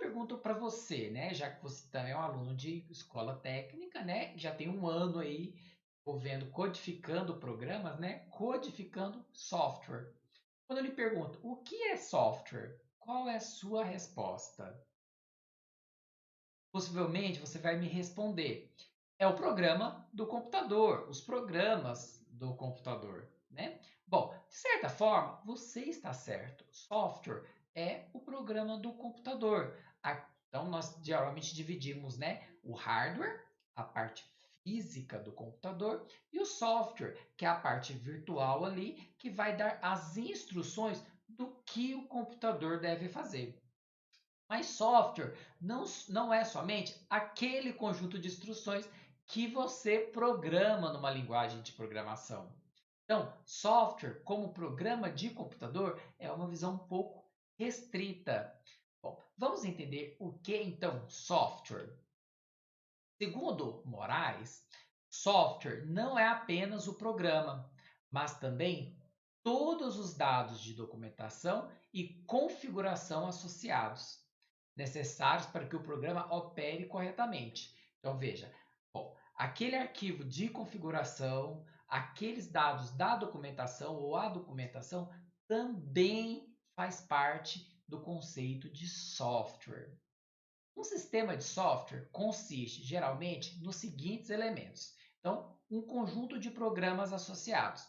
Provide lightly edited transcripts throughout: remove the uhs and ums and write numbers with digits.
pergunto para você, né? Já que você também é um aluno de escola técnica, né? Já tem um ano aí envolvendo codificando programas, né? Codificando software. Quando eu lhe pergunto o que é software, qual é a sua resposta? Possivelmente você vai me responder: é o programa do computador, os programas do computador, né? Bom, de certa forma, você está certo. Software é o programa do computador. Então, nós geralmente dividimos, né, o hardware, a parte física do computador, e o software, que é a parte virtual ali, que vai dar as instruções do que o computador deve fazer. Mas software não é somente aquele conjunto de instruções que você programa numa linguagem de programação. Então, software como programa de computador é uma visão um pouco restrita. Bom, vamos entender o que então software. Segundo Moraes, software não é apenas o programa, mas também todos os dados de documentação e configuração associados, necessários para que o programa opere corretamente. Então veja, bom, aquele arquivo de configuração, aqueles dados da documentação ou a documentação também faz parte do conceito de software. Um sistema de software consiste geralmente nos seguintes elementos. Então, um conjunto de programas associados.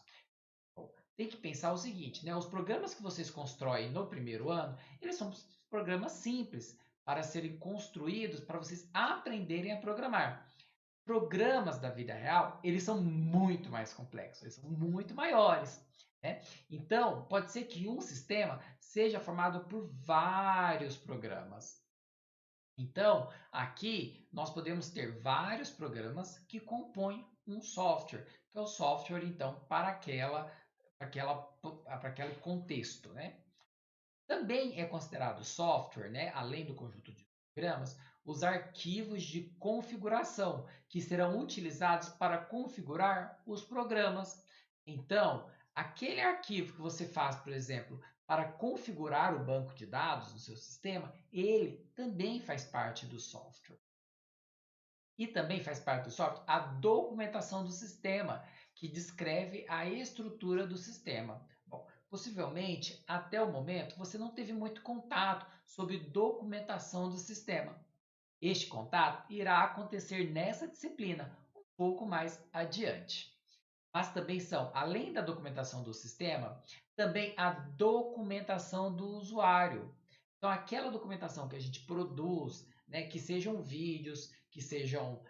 Bom, tem que pensar o seguinte, né? Os programas que vocês constroem no primeiro ano, eles são programas simples para serem construídos para vocês aprenderem a programar. Programas da vida real, eles são muito mais complexos, eles são muito maiores, né? Então, pode ser que um sistema seja formado por vários programas. Então, aqui nós podemos ter vários programas que compõem um software, que é o software, então, para aquele contexto, né? Também é considerado software, né, além do conjunto de programas, os arquivos de configuração, que serão utilizados para configurar os programas. Então, aquele arquivo que você faz, por exemplo, para configurar o banco de dados no seu sistema, ele também faz parte do software. E também faz parte do software a documentação do sistema, que descreve a estrutura do sistema. Bom, possivelmente, até o momento, você não teve muito contato sobre documentação do sistema. Este contato irá acontecer nessa disciplina um pouco mais adiante. Mas também são, além da documentação do sistema, também a documentação do usuário. Então, aquela documentação que a gente produz, né, que sejam vídeos, que sejam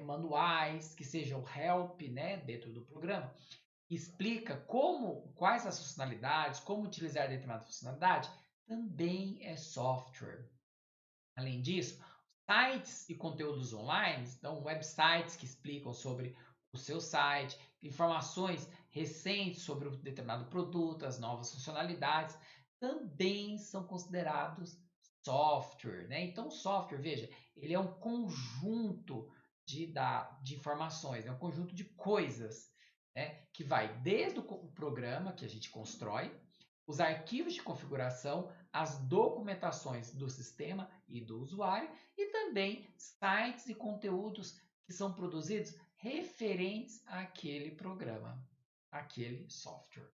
manuais, que sejam help, né, dentro do programa, explica quais as funcionalidades, como utilizar determinada funcionalidade, também é software. Além disso, sites e conteúdos online, então websites que explicam sobre o seu site, informações recentes sobre um determinado produto, as novas funcionalidades, também são considerados software, né? Então, software, veja, ele é um conjunto de informações, é um conjunto de coisas, né? Que vai desde o programa que a gente constrói, os arquivos de configuração, as documentações do sistema e do usuário e também sites e conteúdos que são produzidos referentes àquele programa, àquele software.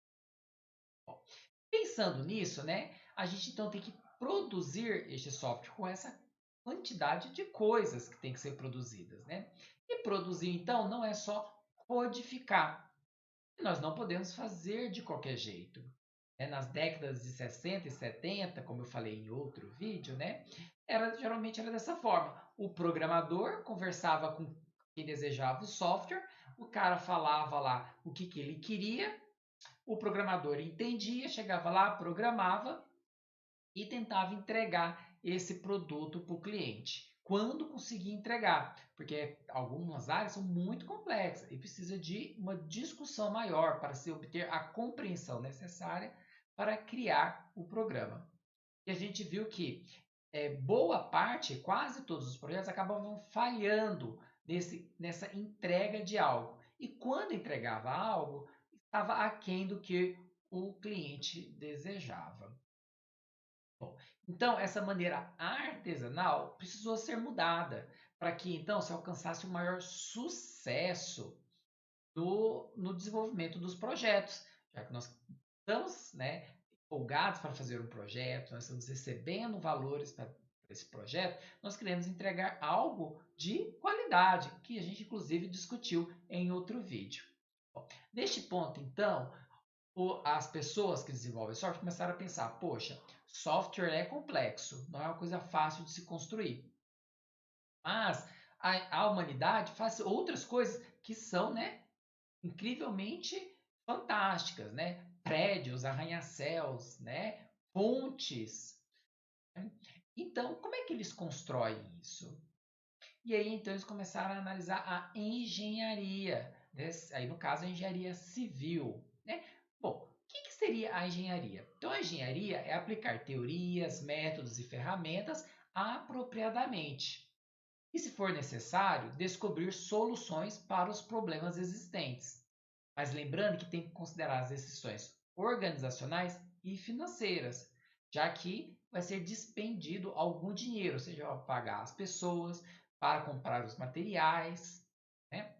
Bom, pensando nisso, né, a gente então tem que produzir este software com essa quantidade de coisas que tem que ser produzidas, né? E produzir então não é só codificar. Nós não podemos fazer de qualquer jeito. Nas décadas de 60 e 70, como eu falei em outro vídeo, né, geralmente era dessa forma. O programador conversava com quem desejava o software, o cara falava lá o que ele queria, o programador entendia, chegava lá, programava e tentava entregar esse produto para o cliente. Quando conseguia entregar, porque algumas áreas são muito complexas e precisa de uma discussão maior para se obter a compreensão necessária para criar o programa. E a gente viu que boa parte, quase todos os projetos acabavam falhando nessa entrega de algo. E quando entregava algo, estava aquém do que o cliente desejava. Bom, então, essa maneira artesanal precisou ser mudada para que então se alcançasse o maior sucesso no desenvolvimento dos projetos, já que nós estamos, né, empolgados para fazer um projeto, nós estamos recebendo valores para esse projeto, nós queremos entregar algo de qualidade, que a gente inclusive discutiu em outro vídeo. Bom, neste ponto, então, as pessoas que desenvolvem software começaram a pensar: poxa, software é complexo, não é uma coisa fácil de se construir. Mas a humanidade faz outras coisas que são, né, incrivelmente fantásticas, né? Prédios, arranha-céus, né? Pontes. Né? Então, como é que eles constroem isso? E aí, então, eles começaram a analisar a engenharia. Né? Aí, no caso, a engenharia civil. Né? Bom, o que seria a engenharia? Então, a engenharia é aplicar teorias, métodos e ferramentas apropriadamente. E, se for necessário, descobrir soluções para os problemas existentes. Mas lembrando que tem que considerar as decisões organizacionais e financeiras, já que vai ser despendido algum dinheiro, seja para pagar as pessoas, para comprar os materiais, né?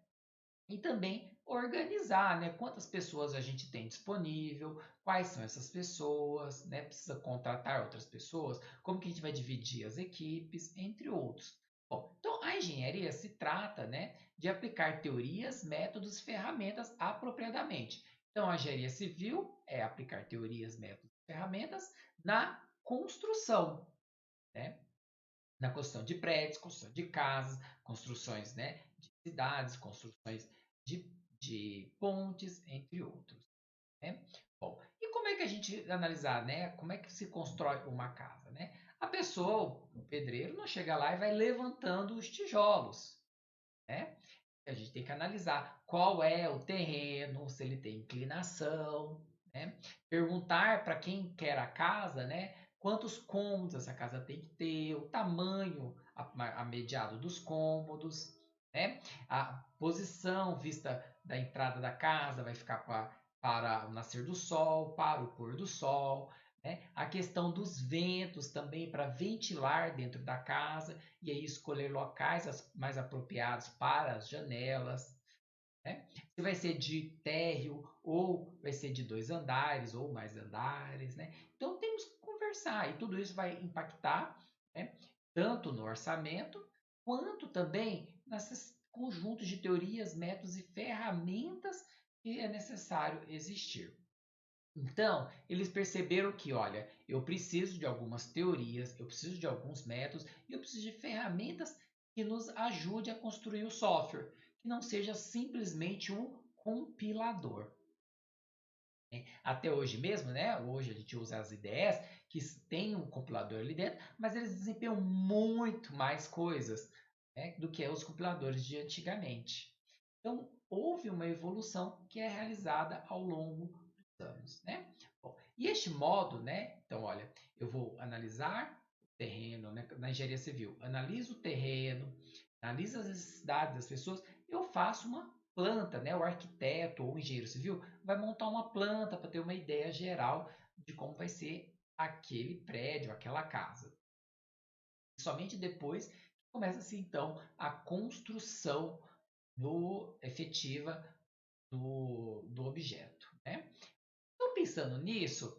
E também organizar, né? Quantas pessoas a gente tem disponível, quais são essas pessoas, né? Precisa contratar outras pessoas, como que a gente vai dividir as equipes, entre outros. Bom, então a engenharia se trata, né, de aplicar teorias, métodos e ferramentas apropriadamente. Então a engenharia civil é aplicar teorias, métodos e ferramentas na construção, né? Na construção de prédios, construção de casas, construções, né, de cidades, construções de, de pontes, entre outros. Né? Bom, e como é que a gente analisar, né? Como é que se constrói uma casa, né? A pessoa, o pedreiro, não chega lá e vai levantando os tijolos, né? A gente tem que analisar qual é o terreno, se ele tem inclinação, né? Perguntar para quem quer a casa, né? Quantos cômodos essa casa tem que ter, o tamanho a mediado dos cômodos, né? A posição vista da entrada da casa vai ficar para o nascer do sol, para o pôr do sol, né? A questão dos ventos também para ventilar dentro da casa e aí escolher locais mais apropriados para as janelas, né? Se vai ser de térreo ou vai ser de 2 andares ou mais andares, né? Então temos que conversar e tudo isso vai impactar, né, tanto no orçamento quanto também nesses conjuntos de teorias, métodos e ferramentas que é necessário existir. Então, eles perceberam que, olha, eu preciso de algumas teorias, eu preciso de alguns métodos e eu preciso de ferramentas que nos ajude a construir o software, que não seja simplesmente um compilador. Né? Até hoje mesmo, né? Hoje a gente usa as IDEs que tem um compilador ali dentro, mas eles desempenham muito mais coisas, né, do que os compiladores de antigamente. Então, houve uma evolução que é realizada ao longo dos anos, né? Bom, e este modo, né? Então, olha, eu vou analisar o terreno, né, na engenharia civil, analiso o terreno, analiso as necessidades das pessoas, eu faço uma planta, né? O arquiteto ou o engenheiro civil vai montar uma planta para ter uma ideia geral de como vai ser aquele prédio, aquela casa. E somente depois começa-se então a construção efetiva do objeto. Né? Então, pensando nisso,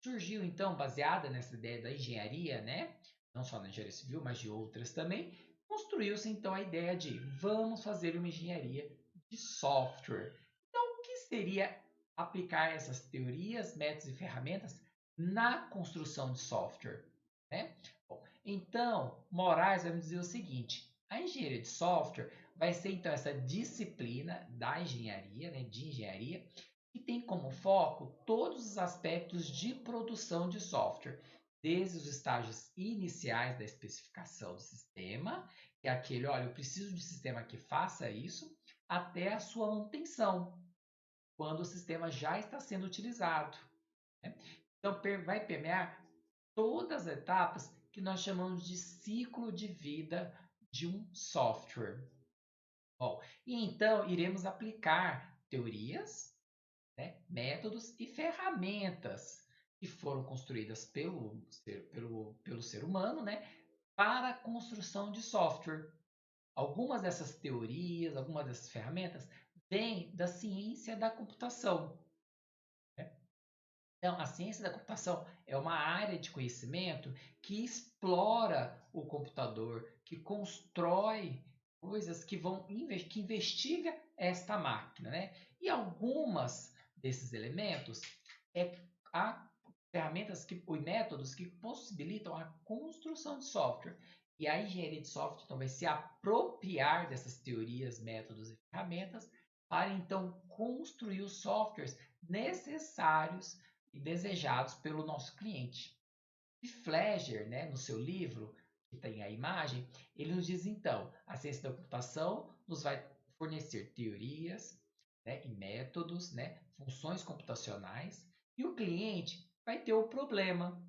surgiu então, baseada nessa ideia da engenharia, né? Não só na engenharia civil, mas de outras também, construiu-se então a ideia de vamos fazer uma engenharia de software. Então, o que seria aplicar essas teorias, métodos e ferramentas na construção de software? Né? Bom, então, Moraes vai me dizer o seguinte: a engenharia de software vai ser então essa disciplina da engenharia, né, de engenharia, que tem como foco todos os aspectos de produção de software, desde os estágios iniciais da especificação do sistema, que é aquele, olha, eu preciso de um sistema que faça isso, até a sua manutenção, quando o sistema já está sendo utilizado. Né? Então, vai permear todas as etapas que nós chamamos de ciclo de vida de um software. Bom, e então iremos aplicar teorias, né, métodos e ferramentas que foram construídas pelo ser humano, né, para a construção de software. Algumas dessas teorias, algumas dessas ferramentas vêm da ciência da computação. Né? Então, a ciência da computação é uma área de conhecimento que explora o computador, que constrói coisas que investiga esta máquina, né? E algumas desses elementos há ferramentas e métodos que possibilitam a construção de software. E a engenharia de software então, vai se apropriar dessas teorias, métodos e ferramentas para então construir os softwares necessários e desejados pelo nosso cliente. E Fleger, né, no seu livro, que tem a imagem, ele nos diz então, a ciência da computação nos vai fornecer teorias, né, e métodos, né, funções computacionais, e o cliente vai ter o problema.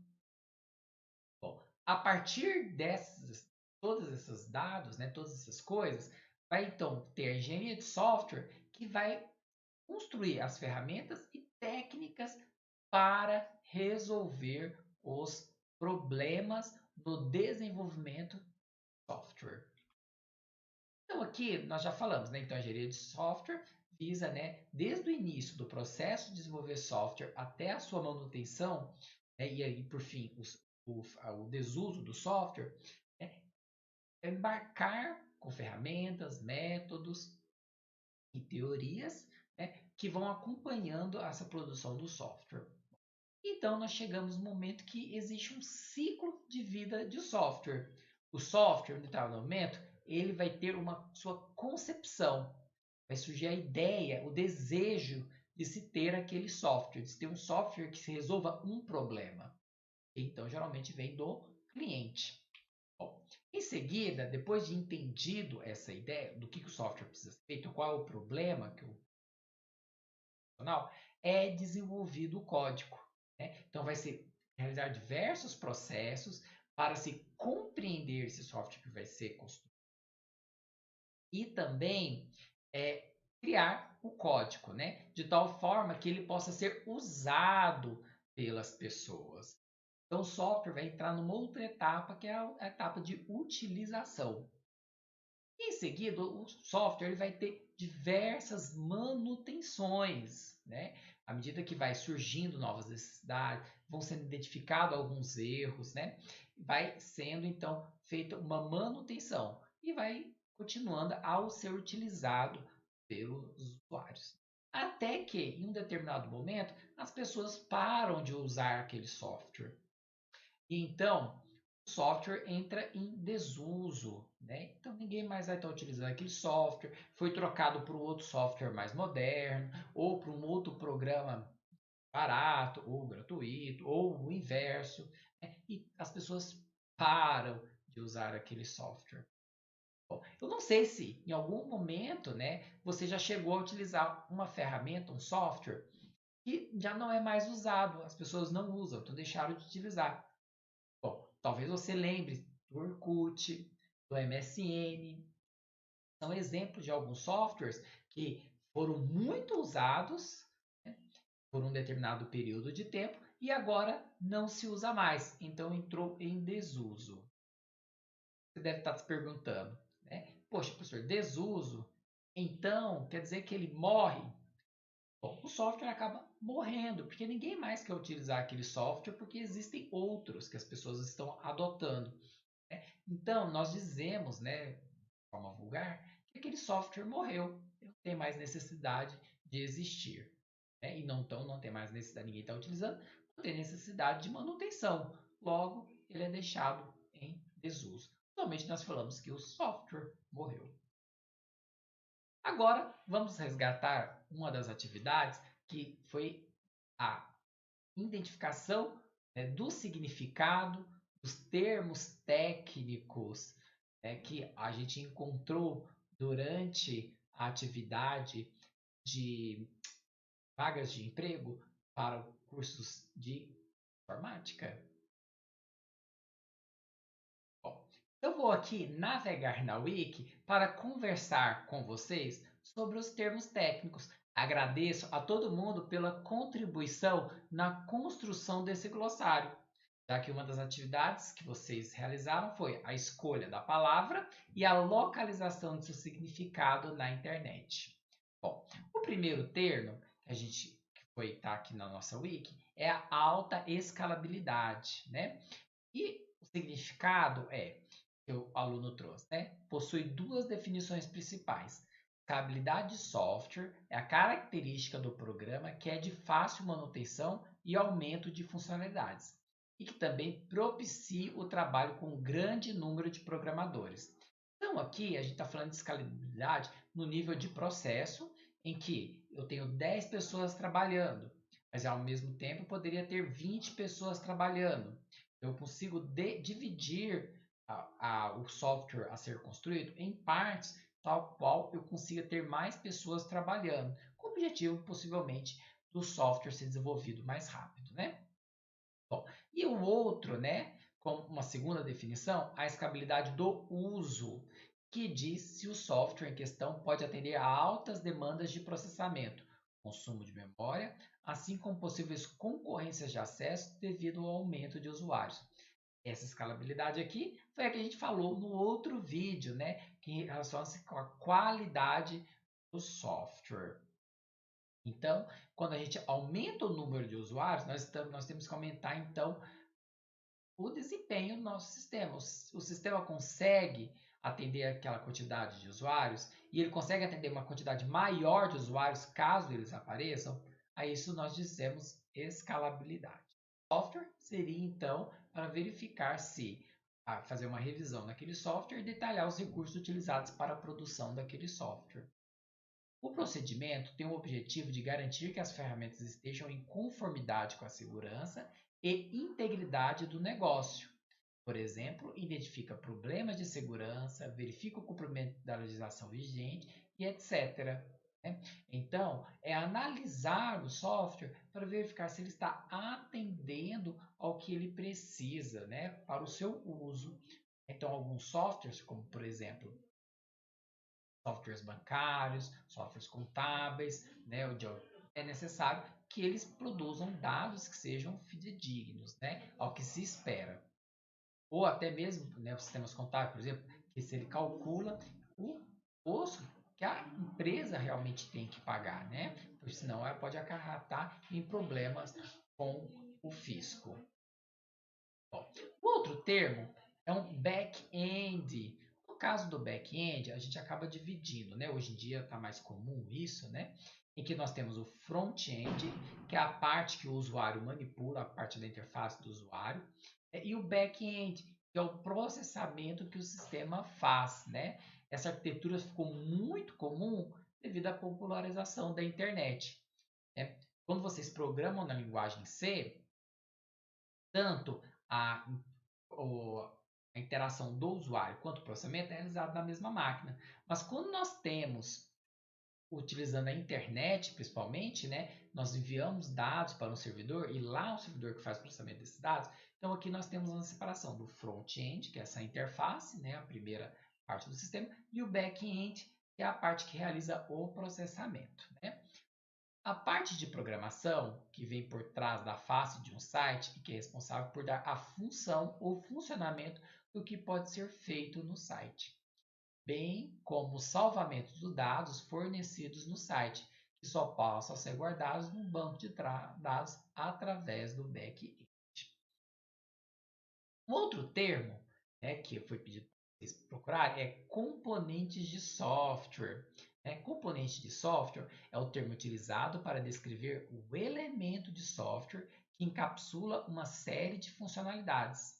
Bom, a partir dessas, todos esses dados, né, todas essas coisas, vai então ter a engenharia de software que vai construir as ferramentas e técnicas para resolver os problemas no desenvolvimento de software. Então aqui nós já falamos, né? Então a engenharia de software visa, né, desde o início do processo de desenvolver software até a sua manutenção, né, e aí por fim o desuso do software, né, embarcar com ferramentas, métodos e teorias, né, que vão acompanhando essa produção do software. Então, nós chegamos no momento que existe um ciclo de vida de software. O software, em determinado momento, ele vai ter uma sua concepção. Vai surgir a ideia, o desejo de se ter aquele software, de se ter um software que se resolva um problema. Então, geralmente vem do cliente. Bom, em seguida, depois de entendido essa ideia do que o software precisa ser feito, qual é o problema que o profissional, é desenvolvido o código. Né? Então, vai ser realizar diversos processos para se compreender esse software que vai ser construído e também criar o código, né? De tal forma que ele possa ser usado pelas pessoas. Então, o software vai entrar numa outra etapa, que é a etapa de utilização. Em seguida, o software ele vai ter diversas manutenções, né? À medida que vai surgindo novas necessidades, vão sendo identificados alguns erros, né? Vai sendo então feita uma manutenção e vai continuando ao ser utilizado pelos usuários. Até que, em um determinado momento, as pessoas param de usar aquele software. E então, o software entra em desuso, né? Então ninguém mais vai estar utilizando aquele software, foi trocado por um outro software mais moderno, ou para um outro programa barato, ou gratuito, ou o inverso, né? E as pessoas param de usar aquele software. Bom, eu não sei se em algum momento, né, você já chegou a utilizar uma ferramenta, um software, que já não é mais usado, as pessoas não usam, então deixaram de utilizar. Bom, talvez você lembre do Orkut, do MSN. São exemplos de alguns softwares que foram muito usados, né, por um determinado período de tempo e agora não se usa mais. Então entrou em desuso. Você deve estar se perguntando, né? Poxa, professor, desuso? Então quer dizer que ele morre? Bom, o software acaba morrendo, porque ninguém mais quer utilizar aquele software, porque existem outros que as pessoas estão adotando. Né? Então, nós dizemos, né, de forma vulgar, que aquele software morreu, não tem mais necessidade de existir. Né? E não tem mais necessidade, ninguém está utilizando, não tem necessidade de manutenção. Logo, ele é deixado em desuso. Somente nós falamos que o software morreu. Agora, vamos resgatar uma das atividades que foi a identificação, né, do significado dos termos técnicos, né, que a gente encontrou durante a atividade de vagas de emprego para cursos de informática. Bom, eu vou aqui navegar na Wiki para conversar com vocês sobre os termos técnicos, Agradeço a todo mundo pela contribuição na construção desse glossário, já que uma das atividades que vocês realizaram foi a escolha da palavra e a localização de seu significado na internet. Bom, o primeiro termo que foi tá aqui na nossa wiki é a alta escalabilidade, né? E o significado que o aluno trouxe, né? Possui duas definições principais. Escalabilidade de software é a característica do programa que é de fácil manutenção e aumento de funcionalidades, e que também propicia o trabalho com um grande número de programadores. Então, aqui a gente está falando de escalabilidade no nível de processo, em que eu tenho 10 pessoas trabalhando, mas ao mesmo tempo eu poderia ter 20 pessoas trabalhando. Eu consigo dividir o software a ser construído em partes, tal qual eu consiga ter mais pessoas trabalhando, com o objetivo, possivelmente, do software ser desenvolvido mais rápido, né? Bom, e o outro, né, como uma segunda definição, a escalabilidade do uso, que diz se o software em questão pode atender a altas demandas de processamento, consumo de memória, assim como possíveis concorrências de acesso devido ao aumento de usuários. Essa escalabilidade aqui foi a que a gente falou no outro vídeo, né? Que relaciona-se com a qualidade do software. Então, quando a gente aumenta o número de usuários, nós temos que aumentar, então, o desempenho do nosso sistema. O sistema consegue atender aquela quantidade de usuários e ele consegue atender uma quantidade maior de usuários caso eles apareçam, a isso nós dizemos escalabilidade. Software seria, então, para verificar se fazer uma revisão naquele software e detalhar os recursos utilizados para a produção daquele software. O procedimento tem o objetivo de garantir que as ferramentas estejam em conformidade com a segurança e integridade do negócio. Por exemplo, identifica problemas de segurança, verifica o cumprimento da legislação vigente e etc. Então, é analisar o software para verificar se ele está atendendo ao que ele precisa, né, para o seu uso. Então, alguns softwares, como por exemplo, softwares bancários, softwares contábeis, né, onde é necessário que eles produzam dados que sejam fidedignos, né, ao que se espera. Ou até mesmo, né, os sistemas contábeis, por exemplo, que se ele calcula o custo que a empresa realmente tem que pagar, né? Porque senão ela pode acarretar em problemas com o fisco. Bom, o outro termo é um back-end. No caso do back-end, a gente acaba dividindo, né? Hoje em dia está mais comum isso, né? Em que nós temos o front-end, que é a parte que o usuário manipula, a parte da interface do usuário, e o back-end, que é o processamento que o sistema faz, né? Essa arquitetura ficou muito comum devido à popularização da internet, né? Quando vocês programam na linguagem C, tanto a, a interação do usuário quanto o processamento é realizado na mesma máquina. Mas quando nós temos, utilizando a internet principalmente, né, nós enviamos dados para um servidor e lá é um servidor que faz o processamento desses dados. Então aqui nós temos uma separação do front-end, que é essa interface, né, a primeira parte do sistema, e o back-end, que é a parte que realiza o processamento, né? A parte de programação, que vem por trás da face de um site e que é responsável por dar a função ou funcionamento do que pode ser feito no site, bem como o salvamento dos dados fornecidos no site, que só possam ser guardados num banco de dados através do back-end. Um outro termo, né, que foi pedido para vocês procurarem é componentes de software. Componente de software é o termo utilizado para descrever o elemento de software que encapsula uma série de funcionalidades.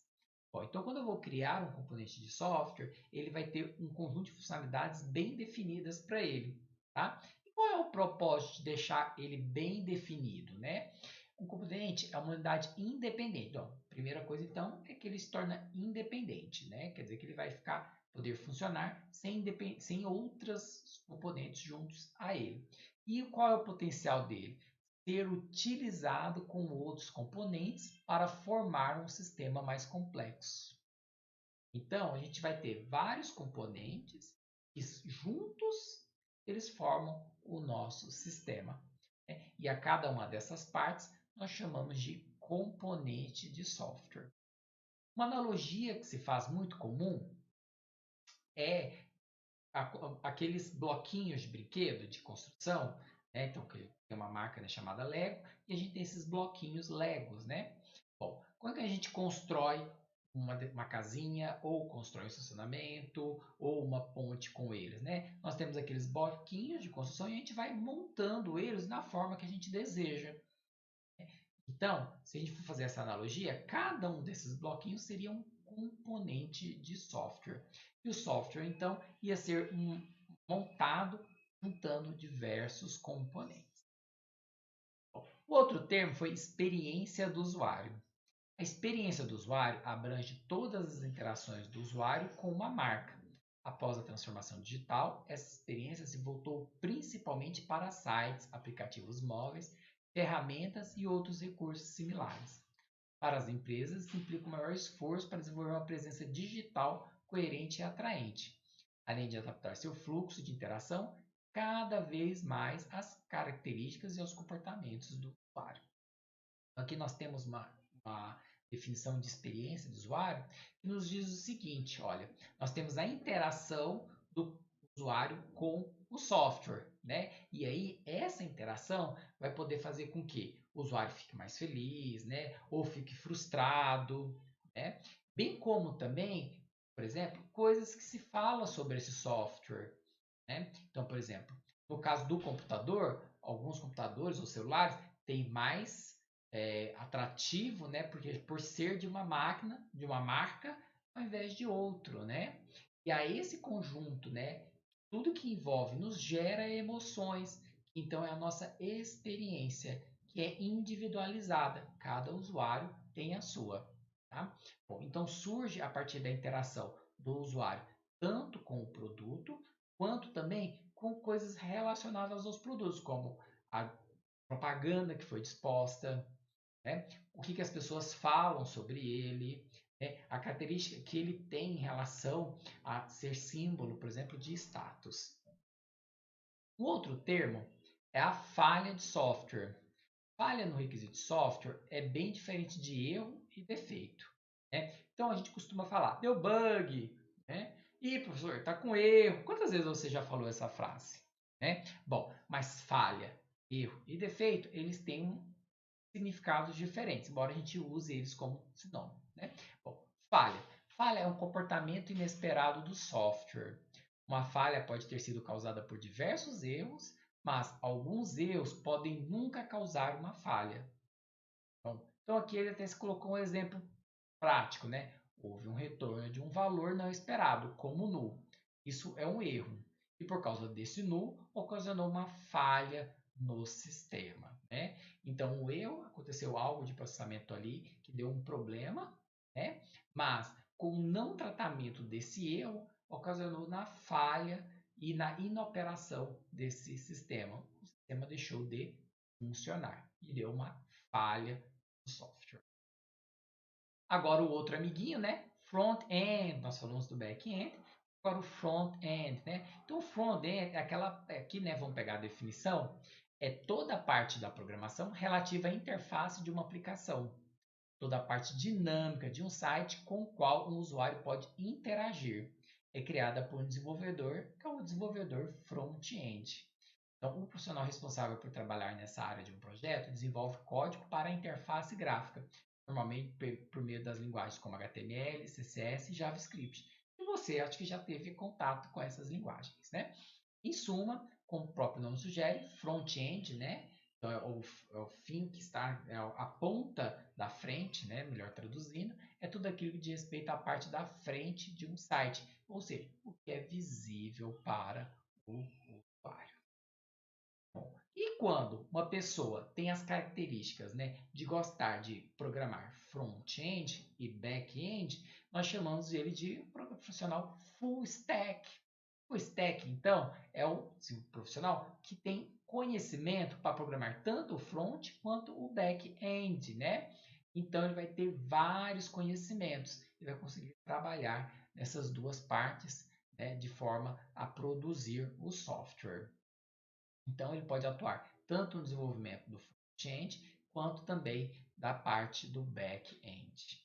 Bom, então, quando eu vou criar um componente de software, ele vai ter um conjunto de funcionalidades bem definidas para ele. Tá? E qual é o propósito de deixar ele bem definido? Né? Um componente é uma unidade independente. Então, a primeira coisa, então, é que ele se torna independente. Né? Quer dizer que ele vai poder funcionar sem outros componentes juntos a ele. E qual é o potencial dele? Ser utilizado com outros componentes para formar um sistema mais complexo. Então, a gente vai ter vários componentes que juntos eles formam o nosso sistema, né? E a cada uma dessas partes nós chamamos de componente de software. Uma analogia que se faz muito comum é aqueles bloquinhos de brinquedo de construção, né? Então, tem uma marca, né, chamada Lego, e a gente tem esses bloquinhos Legos, né? Bom, quando a gente constrói uma casinha, ou constrói um estacionamento, ou uma ponte com eles, né? Nós temos aqueles bloquinhos de construção e a gente vai montando eles na forma que a gente deseja. Então, se a gente for fazer essa analogia, cada um desses bloquinhos seria um componente de software. E o software, então, ia ser montado juntando diversos componentes. O outro termo foi experiência do usuário. A experiência do usuário abrange todas as interações do usuário com uma marca. Após a transformação digital, essa experiência se voltou principalmente para sites, aplicativos móveis, ferramentas e outros recursos similares. Para as empresas, isso implica um maior esforço para desenvolver uma presença digital coerente e atraente, além de adaptar seu fluxo de interação cada vez mais às características e aos comportamentos do usuário. Aqui nós temos uma definição de experiência do usuário que nos diz o seguinte: olha, nós temos a interação do usuário com o software, né? E aí essa interação vai poder fazer com que o usuário fique mais feliz, né? Ou fique frustrado, né? Bem como também, por exemplo, coisas que se fala sobre esse software, né? Então, por exemplo, no caso do computador, alguns computadores ou celulares têm mais atrativo, né? Porque por ser de uma máquina, de uma marca, ao invés de outro, né? E a esse conjunto, né? Tudo que envolve nos gera emoções. Então é a nossa experiência que é individualizada. Cada usuário tem a sua, tá? Bom, então surge a partir da interação do usuário tanto com o produto quanto também com coisas relacionadas aos produtos, como a propaganda que foi disposta, né? O que as pessoas falam sobre ele, né? A característica que ele tem em relação a ser símbolo, por exemplo, de status. O outro termo é a falha de software. Falha no requisito de software é bem diferente de erro e defeito, né? Então a gente costuma falar, deu bug, né? Ih, professor, está com erro. Quantas vezes você já falou essa frase, né? Bom, mas falha, erro e defeito, eles têm significados diferentes, embora a gente use eles como sinônimo, né? Bom, falha. Falha é um comportamento inesperado do software. Uma falha pode ter sido causada por diversos erros, mas alguns erros podem nunca causar uma falha. Então aqui ele até se colocou um exemplo prático, né? Houve um retorno de um valor não esperado, como null. Isso é um erro. E por causa desse null, ocasionou uma falha no sistema, né? Então, o erro, aconteceu algo de processamento ali que deu um problema, né? Mas com o não tratamento desse erro, ocasionou na falha e na inoperação desse sistema. O sistema deixou de funcionar e deu uma falha no software. Agora o outro amiguinho, né? Front-end, nós falamos do back-end, agora o front-end, né? Então o front-end é aquela, aqui, né, vamos pegar a definição, é toda a parte da programação relativa à interface de uma aplicação, toda a parte dinâmica de um site com o qual um usuário pode interagir. É criada por um desenvolvedor, que é o desenvolvedor front-end. Então, o profissional responsável por trabalhar nessa área de um projeto desenvolve código para a interface gráfica, normalmente por meio das linguagens como HTML, CSS e JavaScript. E você acho que já teve contato com essas linguagens, né? Em suma, como o próprio nome sugere, front-end, né? Então, é o fim que está, é a ponta da frente, né? Melhor traduzindo, é tudo aquilo que diz respeito à parte da frente de um site, ou seja, o que é visível para o usuário. Bom, e quando uma pessoa tem as características, né, de gostar de programar front-end e back-end, nós chamamos ele de profissional full stack. O stack, então, é o profissional que tem conhecimento para programar tanto o front quanto o back-end, né? Então, ele vai ter vários conhecimentos e vai conseguir trabalhar nessas duas partes, né, de forma a produzir o software. Então, ele pode atuar tanto no desenvolvimento do front-end, quanto também da parte do back-end.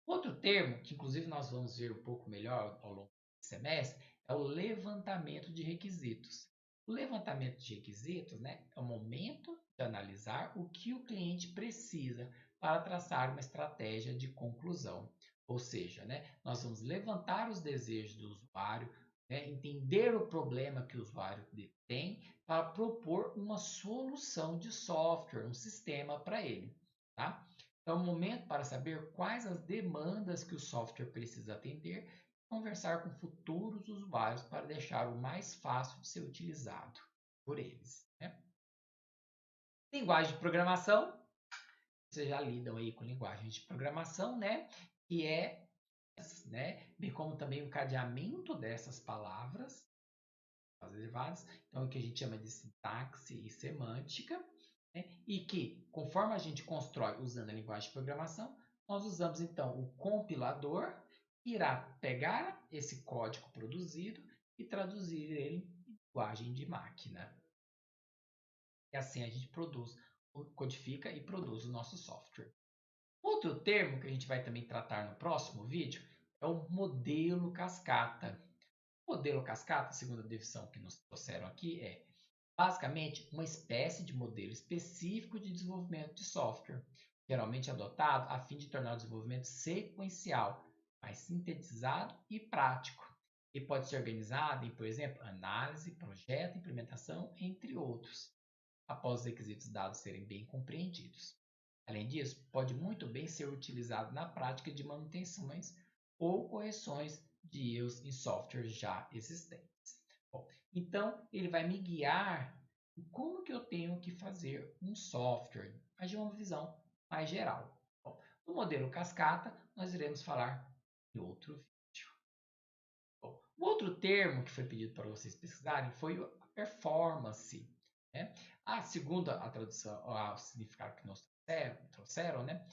Outro termo, que inclusive nós vamos ver um pouco melhor ao longo do semestre, é o levantamento de requisitos. O levantamento de requisitos, né, é o momento de analisar o que o cliente precisa para traçar uma estratégia de conclusão. Ou seja, né, nós vamos levantar os desejos do usuário, né, entender o problema que o usuário tem para propor uma solução de software, um sistema para ele. Tá? É o momento para saber quais as demandas que o software precisa atender e conversar com futuros usuários para deixar o mais fácil de ser utilizado por eles. Né? Linguagem de programação. Vocês já lidam aí com linguagem de programação, né? Que é, né? Bem como também o cadeamento dessas palavras, as derivadas. Então, o que a gente chama de sintaxe e semântica. Né? E que, conforme a gente constrói usando a linguagem de programação, nós usamos então o compilador, que irá pegar esse código produzido e traduzir ele em linguagem de máquina. E assim a gente produz, codifica e produz o nosso software. Outro termo que a gente vai também tratar no próximo vídeo é o modelo cascata. O modelo cascata, segundo a definição que nos trouxeram aqui, é basicamente uma espécie de modelo específico de desenvolvimento de software, geralmente adotado a fim de tornar o desenvolvimento sequencial, mais sintetizado e prático. E pode ser organizado em, por exemplo, análise, projeto, implementação, entre outros, após os requisitos dados serem bem compreendidos. Além disso, pode muito bem ser utilizado na prática de manutenções ou correções de erros em softwares já existentes. Bom, então, ele vai me guiar em como que eu tenho que fazer um software, mas de uma visão mais geral. Bom, no modelo cascata, nós iremos falar em outro vídeo. Bom, o outro termo que foi pedido para vocês pesquisarem foi a performance. Né? A segunda a tradução, o significado que nos trouxeram, né?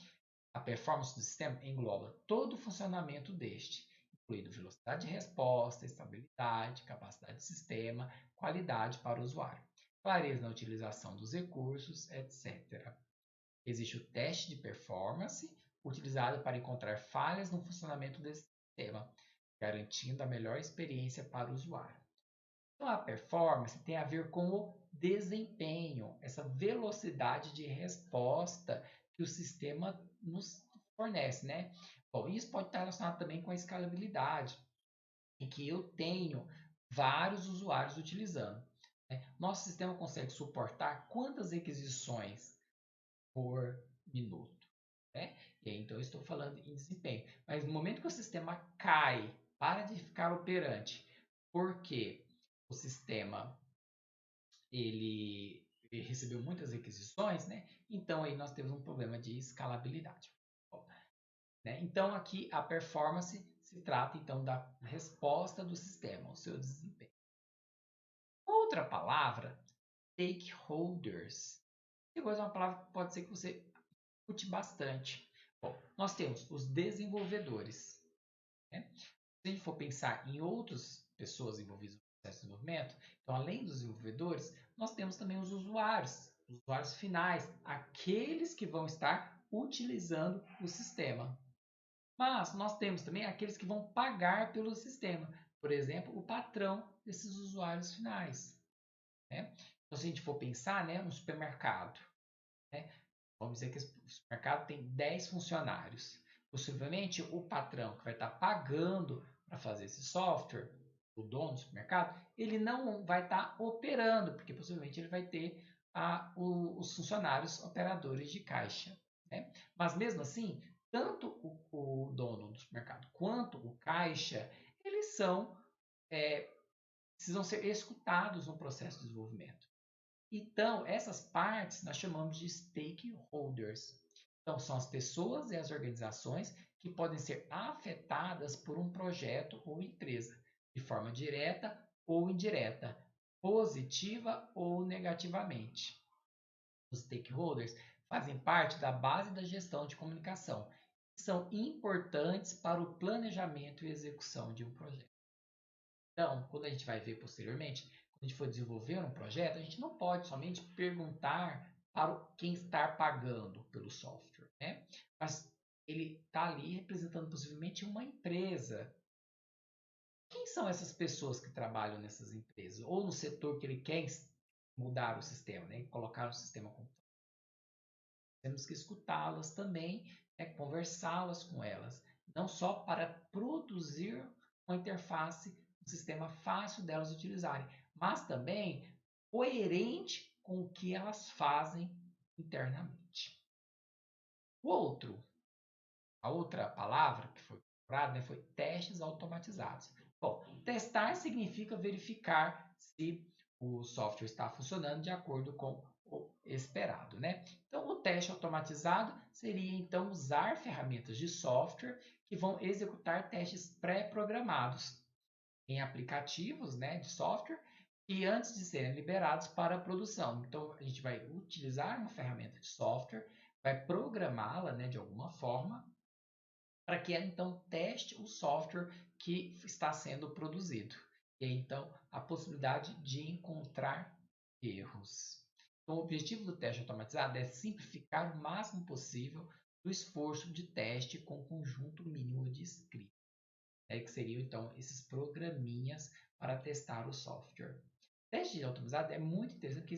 A performance do sistema engloba todo o funcionamento deste, incluindo velocidade de resposta, estabilidade, capacidade de sistema, qualidade para o usuário, clareza na utilização dos recursos, etc. Existe o teste de performance, utilizado para encontrar falhas no funcionamento desse sistema, garantindo a melhor experiência para o usuário. Então, a performance tem a ver com o desempenho, essa velocidade de resposta que o sistema nos fornece, né? Bom, isso pode estar relacionado também com a escalabilidade, em que eu tenho vários usuários utilizando. Né? Nosso sistema consegue suportar quantas requisições por minuto, né? E aí, então, eu estou falando em desempenho. Mas no momento que o sistema cai, para de ficar operante, porque o sistema ele recebeu muitas requisições, né? Então aí nós temos um problema de escalabilidade. Né? Então aqui a performance se trata então da resposta do sistema, o seu desempenho. Outra palavra, stakeholders. Depois é uma palavra que pode ser que você escute bastante. Bom, nós temos os desenvolvedores. Né? Se a gente for pensar em outras pessoas envolvidas no processo de desenvolvimento, então além dos desenvolvedores, nós temos também os usuários finais, aqueles que vão estar utilizando o sistema. Mas nós temos também aqueles que vão pagar pelo sistema, por exemplo, o patrão desses usuários finais. Né? Então, se a gente for pensar, né, um supermercado, né? Vamos dizer que o supermercado tem 10 funcionários. Possivelmente o patrão que vai estar pagando para fazer esse software, o dono do supermercado, ele não vai estar operando, porque possivelmente ele vai ter os funcionários operadores de caixa. Né? Mas mesmo assim, tanto o dono do supermercado quanto o caixa, eles precisam ser escutados no processo de desenvolvimento. Então, essas partes nós chamamos de stakeholders. Então, são as pessoas e as organizações que podem ser afetadas por um projeto ou empresa, de forma direta ou indireta, positiva ou negativamente. Os stakeholders fazem parte da base da gestão de comunicação e são importantes para o planejamento e execução de um projeto. Então, quando a gente vai ver posteriormente, quando a gente for desenvolver um projeto, a gente não pode somente perguntar para quem está pagando pelo software, né? Mas ele está ali representando possivelmente uma empresa. Quem são essas pessoas que trabalham nessas empresas? Ou no setor que ele quer mudar o sistema, né? Colocar o sistema como temos que escutá-las também, conversá-las com elas, não só para produzir uma interface, um sistema fácil delas utilizarem, mas também coerente com o que elas fazem internamente. A outra palavra que foi procurada, né, foi testes automatizados. Bom, testar significa verificar se o software está funcionando de acordo com o esperado, né? Então, o teste automatizado seria então usar ferramentas de software que vão executar testes pré-programados em aplicativos, né, de software e antes de serem liberados para a produção. Então, a gente vai utilizar uma ferramenta de software, vai programá-la, né, de alguma forma para que ela então teste o software que está sendo produzido. E então a possibilidade de encontrar erros. Então, o objetivo do teste automatizado é simplificar o máximo possível o esforço de teste com conjunto mínimo de script, né, que seriam então esses programinhas para testar o software. O teste automatizado é muito interessante porque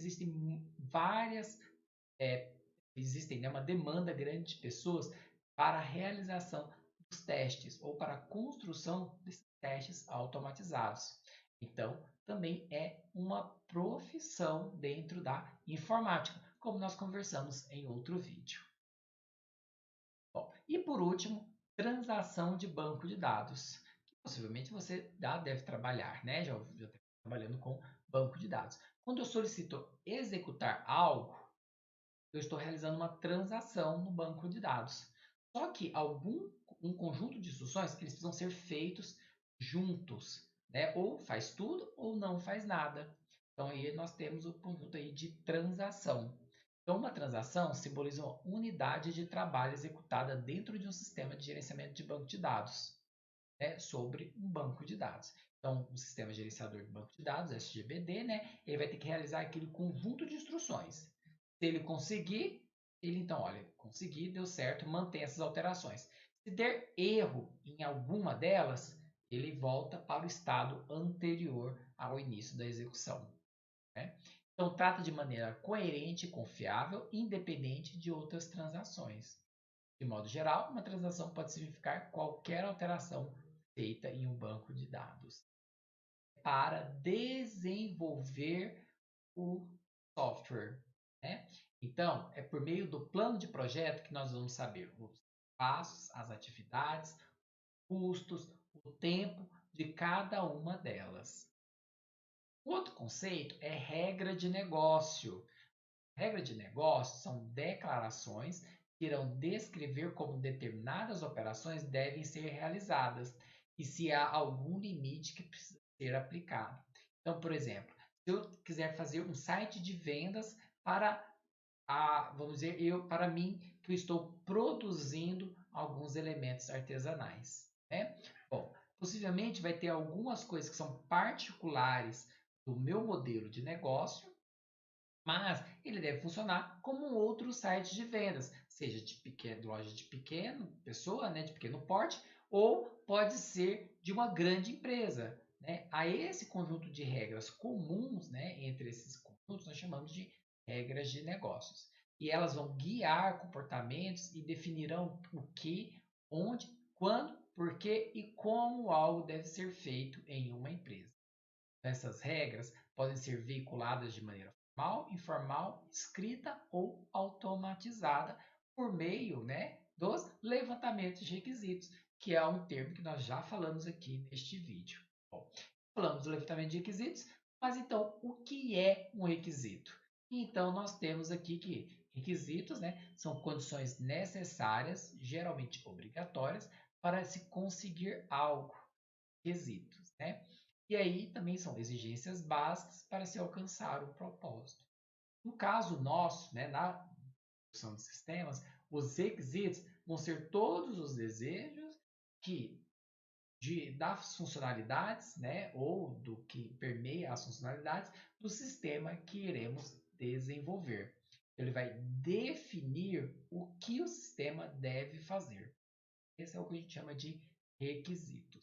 existem, né, uma demanda grande de pessoas para a realização dos testes ou para a construção desses testes automatizados. Então, também é uma profissão dentro da informática, como nós conversamos em outro vídeo. Bom, e por último, transação de banco de dados, que possivelmente você já deve trabalhar, né? Já está trabalhando com banco de dados. Quando eu solicito executar algo, eu estou realizando uma transação no banco de dados. Só que um conjunto de instruções eles precisam ser feitos juntos, né? Ou faz tudo ou não faz nada. Então aí nós temos o conjunto aí de transação. Então uma transação simboliza uma unidade de trabalho executada dentro de um sistema de gerenciamento de banco de dados, né? Sobre um banco de dados. Então, o sistema gerenciador de banco de dados, SGBD, né? Ele vai ter que realizar aquele conjunto de instruções. Se ele conseguir, ele então, olha, consegui, deu certo, mantém essas alterações. Se der erro em alguma delas, ele volta para o estado anterior ao início da execução, né? Então, trata de maneira coerente e confiável, independente de outras transações. De modo geral, uma transação pode significar qualquer alteração feita em um banco de dados para desenvolver o software, né? Então, é por meio do plano de projeto que nós vamos saber os passos, as atividades, custos, o tempo de cada uma delas. O outro conceito é regra de negócio. Regra de negócio são declarações que irão descrever como determinadas operações devem ser realizadas e se há algum limite que precisa ser aplicado. Então, por exemplo, se eu quiser fazer um site de vendas para vamos dizer, para mim, que eu estou produzindo alguns elementos artesanais, né? Bom, possivelmente vai ter algumas coisas que são particulares do meu modelo de negócio, mas ele deve funcionar como um outro site de vendas, seja de loja de pequeno pessoa, né, de pequeno porte, ou pode ser de uma grande empresa, né? A esse conjunto de regras comuns, né, entre esses conjuntos, nós chamamos de regras de negócios. E elas vão guiar comportamentos e definirão o que, onde, quando, por que e como algo deve ser feito em uma empresa. Essas regras podem ser veiculadas de maneira formal, informal, escrita ou automatizada por meio, né, dos levantamentos de requisitos, que é um termo que nós já falamos aqui neste vídeo. Bom, falamos do levantamento de requisitos, mas então o que é um requisito? Então nós temos aqui que requisitos, né, são condições necessárias, geralmente obrigatórias, para se conseguir algo. Requisitos, né? E aí também são exigências básicas para se alcançar o propósito. No caso nosso, né, na produção de sistemas, os requisitos vão ser todos os desejos que das funcionalidades, né, ou do que permeia as funcionalidades do sistema que iremos desenvolver. Ele vai definir o que o sistema deve fazer. Esse é o que a gente chama de requisito.